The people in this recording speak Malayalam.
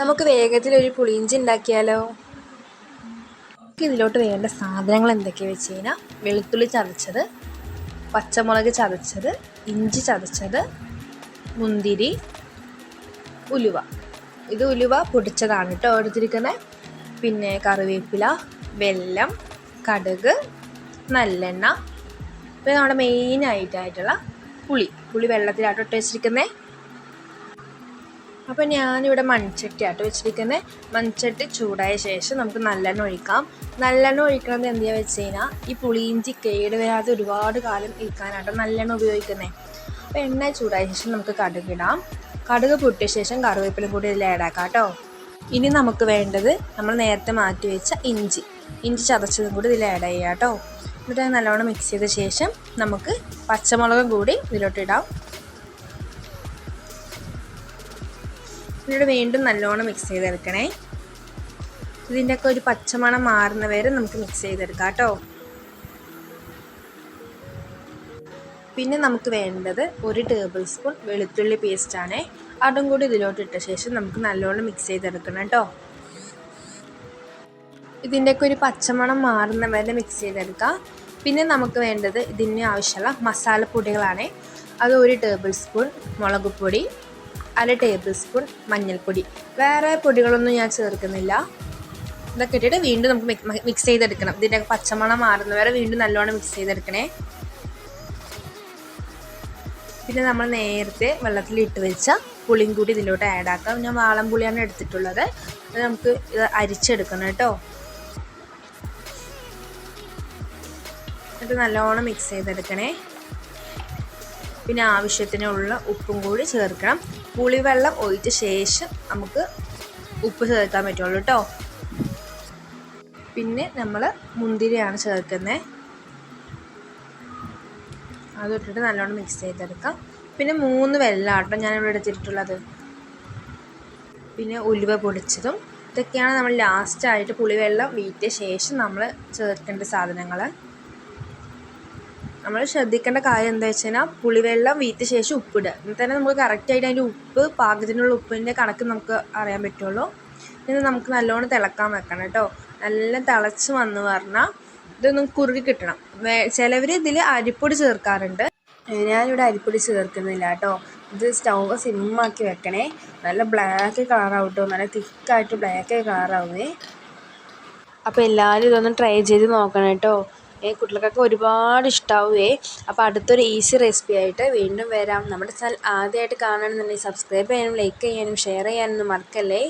നമുക്ക് വേഗത്തിലൊരു പുളിയിഞ്ചി ഉണ്ടാക്കിയാലോ? ഇതിലോട്ട് വേണ്ട സാധനങ്ങൾ എന്തൊക്കെയാണെന്ന് വെച്ച് കഴിഞ്ഞാൽ വെളുത്തുള്ളി ചതച്ചത്, പച്ചമുളക് ചതച്ചത്, ഇഞ്ചി ചതച്ചത്, മുന്തിരി, ഉലുവ. ഇത് ഉലുവ പൊടിച്ചതാണ് കേട്ടോ എടുത്തിരിക്കുന്നത്. പിന്നെ കറിവേപ്പില, വെല്ലം, കടുക്, നല്ലെണ്ണ, പിന്നെ നമ്മുടെ മെയിനായിട്ടുള്ള പുളി വെള്ളത്തിലാട്ടോ ഇട്ട് വെച്ചിരിക്കുന്നത്. അപ്പോൾ ഞാനിവിടെ മൺചട്ടിയാട്ടോ വെച്ചിരിക്കുന്നത്. മൺചട്ടി ചൂടായ ശേഷം നമുക്ക് നല്ലെണ്ണ ഒഴിക്കാം. നല്ലെണ്ണ ഒഴിക്കണത് എന്തിനാ വെച്ച് കഴിഞ്ഞാൽ ഈ പുളിയിഞ്ചി കേട് വരാതെ ഒരുപാട് കാലം ഇരിക്കാനാട്ടോ നല്ലെണ്ണ ഉപയോഗിക്കുന്നത്. അപ്പോൾ എണ്ണ ചൂടായ ശേഷം നമുക്ക് കടുകിടാം. കടുക് പൊട്ടിയ ശേഷം കറിവേപ്പിലും കൂടി ഇതിൽ ആഡാക്കാം കേട്ടോ. ഇനി നമുക്ക് വേണ്ടത് നമ്മൾ നേരത്തെ മാറ്റി വെച്ച ഇഞ്ചി ചതച്ചതും കൂടി ഇതിൽ ആഡ് ചെയ്യാം കേട്ടോ. എന്നിട്ട് നല്ലോണം മിക്സ് ചെയ്ത ശേഷം നമുക്ക് പച്ചമുളകും കൂടി ഇതിലോട്ടിടാം. എന്നിട്ട് വീണ്ടും നല്ലോണം മിക്സ് ചെയ്തെടുക്കണേ. ഇതിൻ്റെയൊക്കെ ഒരു പച്ചമണം മാറുന്ന വരെ നമുക്ക് മിക്സ് ചെയ്തെടുക്കാം കേട്ടോ. പിന്നെ നമുക്ക് വേണ്ടത് 1 ടേബിൾ സ്പൂൺ വെളുത്തുള്ളി പേസ്റ്റാണ്. അതും കൂടി ഇതിലോട്ട് ഇട്ട ശേഷം നമുക്ക് നല്ലോണം മിക്സ് ചെയ്തെടുക്കണം കേട്ടോ. ഇതിൻ്റെയൊക്കെ ഒരു പച്ചമണം മാറുന്ന വരെ മിക്സ് ചെയ്തെടുക്കാം. പിന്നെ നമുക്ക് വേണ്ടത് ഇതിന് ആവശ്യമുള്ള മസാലപ്പൊടികളാണ്. അത് 1 ടേബിൾ സ്പൂൺ മുളക് പൊടി, 1/2 ടേബിൾ സ്പൂൺ മഞ്ഞൾപ്പൊടി. വേറെ പൊടികളൊന്നും ഞാൻ ചേർക്കുന്നില്ല. ഇതൊക്കെ ഇട്ടിട്ട് വീണ്ടും നമുക്ക് മിക്സ് ചെയ്തെടുക്കണം. ഇതിൻ്റെ പച്ചമണം മാറുന്ന വരെ വീണ്ടും നല്ലോണം മിക്സ് ചെയ്തെടുക്കണേ. പിന്നെ നമ്മൾ നേരത്തെ വെള്ളത്തിലിട്ട് വെച്ച പുളിയും കൂടി ഇതിലോട്ട് ആഡ് ആക്കാം. ഞാൻ വാളംപുളിയാണ് എടുത്തിട്ടുള്ളത്. അത് നമുക്ക് ഇത് അരിച്ചെടുക്കണം കേട്ടോ. എന്നിട്ട് നല്ലോണം മിക്സ് ചെയ്തെടുക്കണേ. പിന്നെ ആവശ്യത്തിനുള്ള ഉപ്പും കൂടി ചേർക്കണം. പുളിവെള്ളം ഒഴിച്ച ശേഷം നമുക്ക് ഉപ്പ് ചേർക്കാൻ പറ്റുള്ളൂ കേട്ടോ. പിന്നെ നമ്മൾ മുന്തിരിയാണ് ചേർക്കുന്നത്. അതിട്ടിട്ട് നല്ലോണം മിക്സ് ചെയ്തെടുക്കാം. പിന്നെ 3 വെല്ലമാട്ടോ ഞാനിവിടെ എടുത്തിട്ടുള്ളത്. പിന്നെ ഉലുവ പൊടിച്ചതും. ഇതൊക്കെയാണ് നമ്മൾ ലാസ്റ്റായിട്ട് പുളിവെള്ളം വീറ്റിയ ശേഷം നമ്മൾ ചേർക്കേണ്ട സാധനങ്ങൾ. നമ്മൾ ശ്രദ്ധിക്കേണ്ട കാര്യം എന്താ വെച്ച് കഴിഞ്ഞാൽ പുളിവെള്ളം വീറ്റിയ ശേഷം ഉപ്പിടുക. എന്നിട്ട് തന്നെ നമുക്ക് കറക്റ്റായിട്ട് അതിൻ്റെ ഉപ്പ് പാകത്തിനുള്ള ഉപ്പിൻ്റെ കണക്ക് നമുക്ക് അറിയാൻ പറ്റുള്ളൂ. ഇത് നമുക്ക് നല്ലോണം തിളക്കാൻ വെക്കണം കേട്ടോ. നല്ല തിളച്ച് വന്ന് പറഞ്ഞാൽ ഇതൊന്നും കുറുകി കിട്ടണം. ചിലവർ ഇതിൽ അരിപ്പൊടി ചേർക്കാറുണ്ട്. ഞാനിവിടെ അരിപ്പൊടി ചേർക്കുന്നില്ല കേട്ടോ. ഇത് സ്റ്റൗവ് സിമ്മാക്കി വെക്കണേ. നല്ല ബ്ലാക്ക് കളറാവും കേട്ടോ. നല്ല തിക്കായിട്ട് ബ്ലാക്ക് കളറാവുന്നേ. അപ്പോൾ എല്ലാവരും ഇതൊന്ന് ട്രൈ ചെയ്ത് നോക്കണം കേട്ടോ. കുട്ടികൾക്കൊക്കെ ഒരുപാട് ഇഷ്ടമാവുമേ. അപ്പോൾ അടുത്തൊരു ഈസി റെസിപ്പി ആയിട്ട് വീണ്ടും വരാം. നമ്മുടെ ചാനൽ ആദ്യമായിട്ട് കാണണമെന്നുണ്ടെങ്കിൽ സബ്സ്ക്രൈബ് ചെയ്യാനും ലൈക്ക് ചെയ്യാനും ഷെയർ ചെയ്യാനൊന്നും മറക്കല്ലേ.